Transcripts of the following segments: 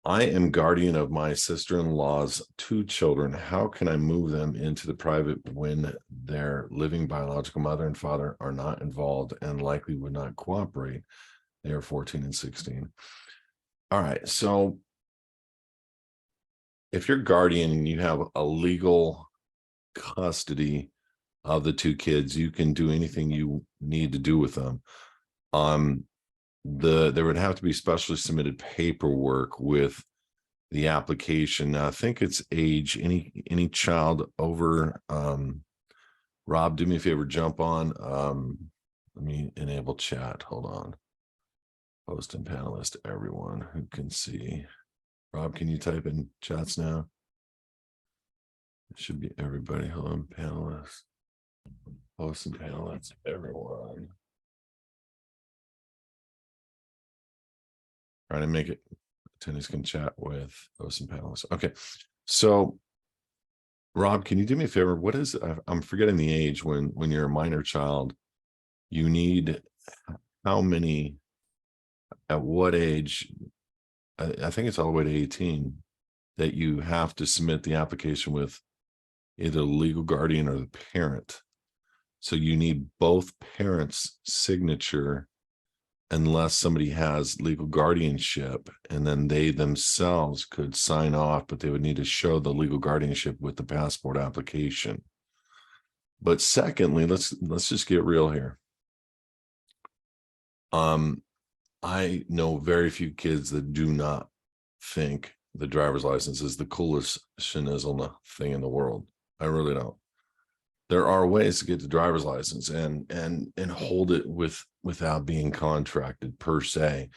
I am guardian of my sister-in-law's two children. How can I move them into the private when their living biological mother and father are not involved and likely would not cooperate? They are 14 and 16. All right. So if you're guardian and you have a legal custody of the two kids, you can do anything you need to do with them. Um, there would have to be specially submitted paperwork with the application. I think it's age, any child over Rob, do me a favor, jump on. Let me enable chat. Hold on. Host and panelist, everyone who can see. Rob, can you type in chats now? It should be everybody. Hold on, panelists, host and panelists, everyone. Trying to make it attendees can chat with hosts and panelists. Okay. So Rob, can you do me a favor? What is, I'm forgetting the age when you're a minor child, you need how many, at what age, I think it's all the way to 18, that you have to submit the application with either the legal guardian or the parent. So you need both parents' signature unless somebody has legal guardianship, and then they themselves could sign off, but they would need to show the legal guardianship with the passport application. But secondly, let's just get real here. I know very few kids that do not think the driver's license is the coolest schnizzle thing in the world. I really don't. There are ways to get the driver's license and hold it without being contracted per se.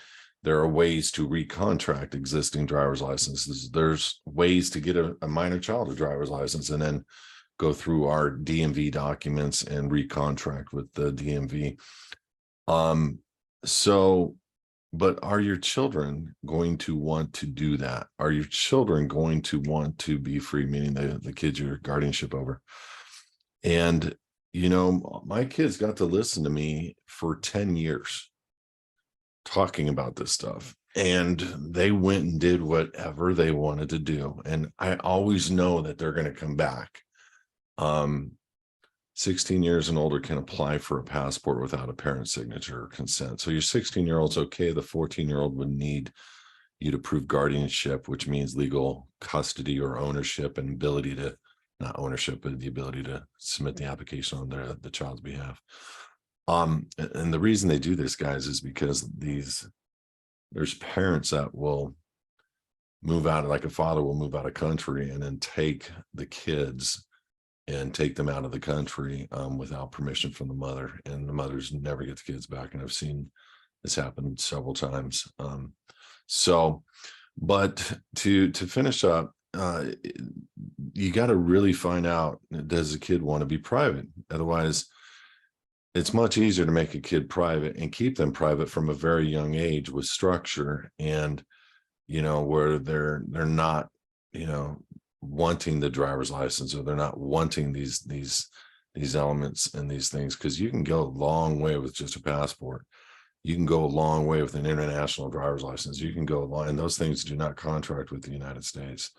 There are ways to recontract existing driver's licenses. There's ways to get a minor child a driver's license and then go through our DMV documents and recontract with the DMV. But are your children going to want to do that? Are your children going to want to be free, meaning the kids you're guardianship over? And, you know, my kids got to listen to me for 10 years talking about this stuff. And they went and did whatever they wanted to do. And I always know that they're going to come back. 16 years and older can apply for a passport without a parent's signature or consent. So your 16-year-old's okay. The 14-year-old would need you to prove guardianship, which means legal custody or ownership and ability to, not ownership, but the ability to submit the application on the child's behalf. And the reason they do this, guys, is because there's parents that will move out, like a father will move out of country and then take the kids and take them out of the country without permission from the mother, and the mothers never get the kids back. And I've seen this happen several times. But to finish up, you got to really find out, does the kid want to be private? Otherwise, it's much easier to make a kid private and keep them private from a very young age with structure, and, you know, where they're not, you know, wanting the driver's license, or they're not wanting these elements and these things, because you can go a long way with just a passport. You can go a long way with an international driver's license. You can go a long, and those things do not contract with the United States.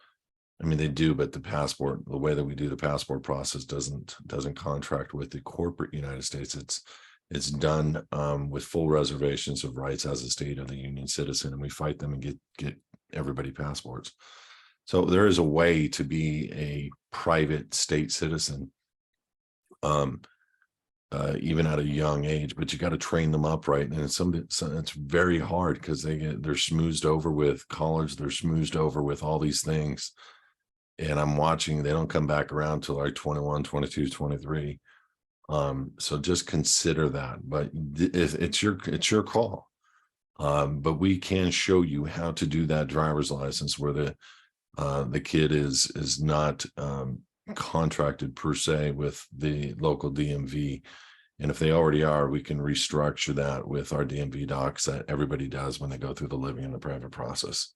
I mean, they do, but the passport, the way that we do the passport process doesn't contract with the corporate United States. It's done with full reservations of rights as a state of the Union citizen, and we fight them and get everybody passports. So there is a way to be a private state citizen, even at a young age, but you got to train them up right. And it's very hard because they're schmoozed over with college, they're schmoozed over with all these things. And I'm watching, they don't come back around till like 21, 22, 23. So just consider that, but it's your call. But we can show you how to do that driver's license where the kid is not contracted per se with the local DMV. And if they already are, we can restructure that with our DMV docs that everybody does when they go through the living and the private process.